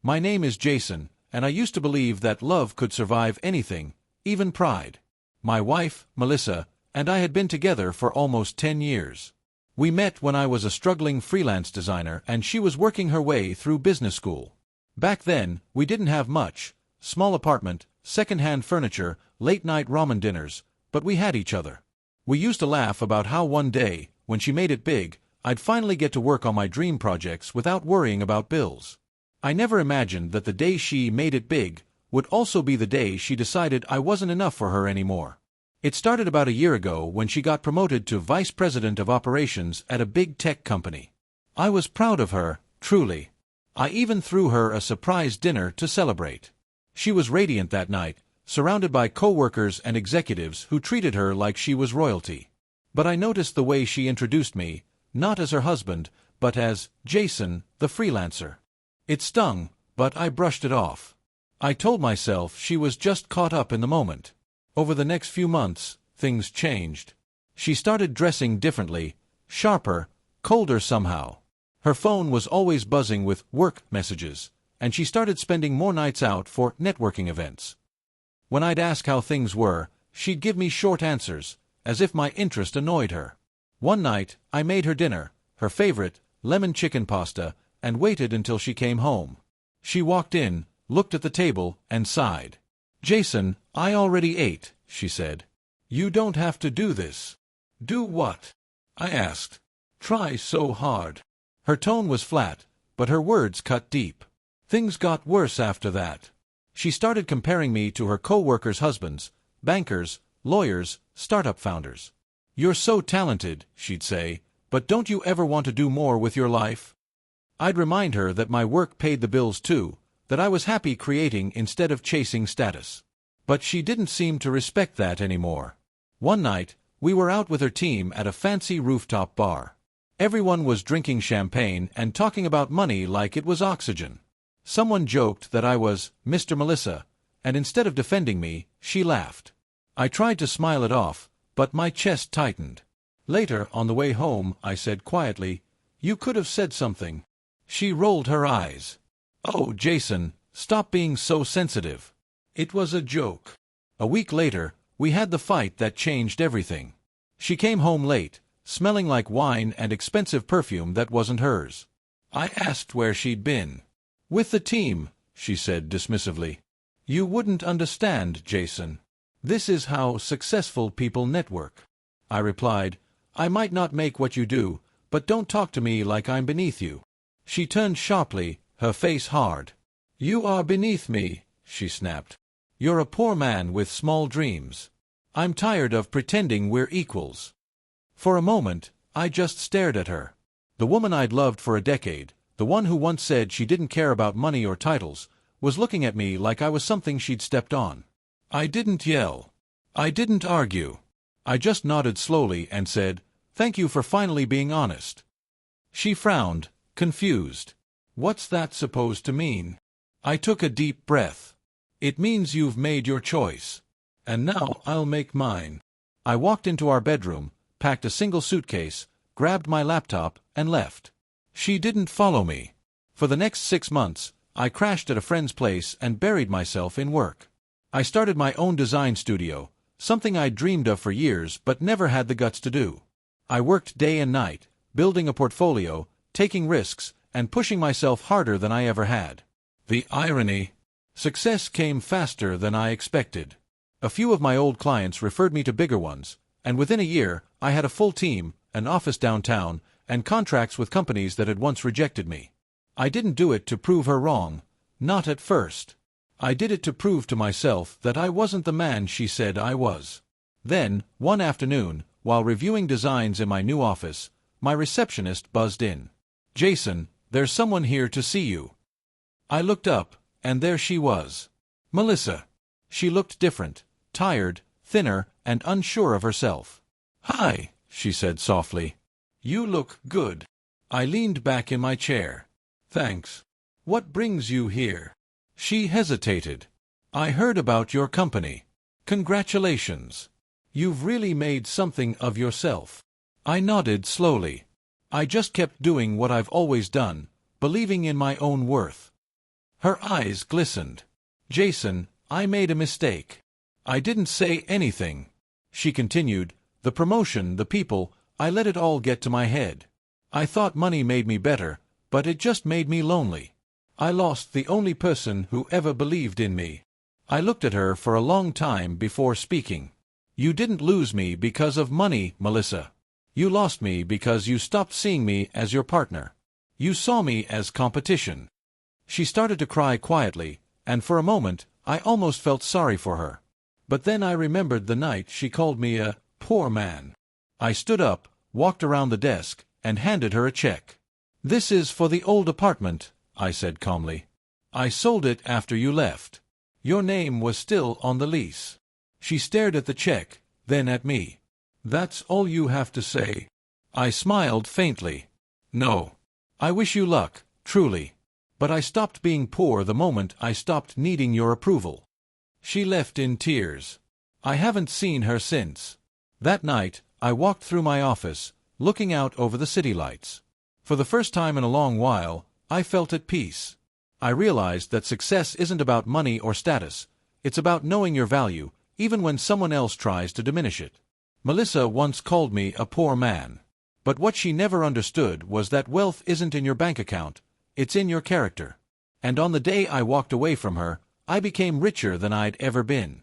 My name is Jason, and I used to believe that love could survive anything, even pride. My wife, Melissa, and I had been together for almost 10 years. We met when I was a struggling freelance designer and she was working her way through business school. Back then, we didn't have much: small apartment, second-hand furniture, late-night ramen dinners, but we had each other. We used to laugh about how one day, when she made it big, I'd finally get to work on my dream projects without worrying about bills. I never imagined that the day she made it big would also be the day she decided I wasn't enough for her anymore. It started about a year ago when she got promoted to vice president of operations at a big tech company. I was proud of her, truly. I even threw her a surprise dinner to celebrate. She was radiant that night, surrounded by co-workers and executives who treated her like she was royalty. But I noticed the way she introduced me, not as her husband, but as Jason, the freelancer. It stung, but I brushed it off. I told myself she was just caught up in the moment. Over the next few months, things changed. She started dressing differently, sharper, colder somehow. Her phone was always buzzing with work messages, and she started spending more nights out for networking events. When I'd ask how things were, she'd give me short answers, as if my interest annoyed her. One night, I made her dinner, her favorite, lemon chicken pasta, and waited until she came home. She walked in, looked at the table, and sighed. "Jason, I already ate," she said. "You don't have to do this." "Do what?" I asked. "Try so hard." Her tone was flat, but her words cut deep. Things got worse after that. She started comparing me to her co-workers' husbands, bankers, lawyers, startup founders. "You're so talented," she'd say, "but don't you ever want to do more with your life?" I'd remind her that my work paid the bills too, that I was happy creating instead of chasing status. But she didn't seem to respect that anymore. One night, we were out with her team at a fancy rooftop bar. Everyone was drinking champagne and talking about money like it was oxygen. Someone joked that I was Mr. Melissa, and instead of defending me, she laughed. I tried to smile it off, but my chest tightened. Later, on the way home, I said quietly, "You could have said something." She rolled her eyes. "Oh, Jason, stop being so sensitive. It was a joke." A week later, we had the fight that changed everything. She came home late, smelling like wine and expensive perfume that wasn't hers. I asked where she'd been. "With the team," she said dismissively. "You wouldn't understand, Jason. This is how successful people network." I replied, "I might not make what you do, but don't talk to me like I'm beneath you." She turned sharply, her face hard. "You are beneath me," she snapped. "You're a poor man with small dreams. I'm tired of pretending we're equals." For a moment, I just stared at her. The woman I'd loved for a decade, the one who once said she didn't care about money or titles, was looking at me like I was something she'd stepped on. I didn't yell. I didn't argue. I just nodded slowly and said, "Thank you for finally being honest." She frowned, confused. "What's that supposed to mean?" I took a deep breath. "It means you've made your choice. And now I'll make mine." I walked into our bedroom, packed a single suitcase, grabbed my laptop, and left. She didn't follow me. For the next 6 months, I crashed at a friend's place and buried myself in work. I started my own design studio, something I'd dreamed of for years but never had the guts to do. I worked day and night, building a portfolio, taking risks, and pushing myself harder than I ever had. The irony. Success came faster than I expected. A few of my old clients referred me to bigger ones, and within a year, I had a full team, an office downtown, and contracts with companies that had once rejected me. I didn't do it to prove her wrong, not at first. I did it to prove to myself that I wasn't the man she said I was. Then, one afternoon, while reviewing designs in my new office, my receptionist buzzed in. "Jason, there's someone here to see you." I looked up, and there she was. Melissa. She looked different, tired, thinner, and unsure of herself. "Hi," she said softly. "You look good." I leaned back in my chair. "Thanks. What brings you here?" She hesitated. "I heard about your company. Congratulations. You've really made something of yourself." I nodded slowly. I just kept doing what I've always done, believing in my own worth. Her eyes glistened. "Jason, I made a mistake. I didn't say anything," she continued. "The promotion, the people, I let it all get to my head. I thought money made me better, but it just made me lonely. I lost the only person who ever believed in me." I looked at her for a long time before speaking. "You didn't lose me because of money, Melissa. You lost me because you stopped seeing me as your partner. You saw me as competition." She started to cry quietly, and for a moment I almost felt sorry for her. But then I remembered the night she called me a poor man. I stood up, walked around the desk, and handed her a check. "This is for the old apartment," I said calmly. "I sold it after you left. Your name was still on the lease." She stared at the check, then at me. "That's all you have to say?" I smiled faintly. "No. I wish you luck, truly. But I stopped being poor the moment I stopped needing your approval." She left in tears. I haven't seen her since. That night, I walked through my office, looking out over the city lights. For the first time in a long while, I felt at peace. I realized that success isn't about money or status. It's about knowing your value, even when someone else tries to diminish it. Melissa once called me a poor man. But what she never understood was that wealth isn't in your bank account, it's in your character. And on the day I walked away from her, I became richer than I'd ever been.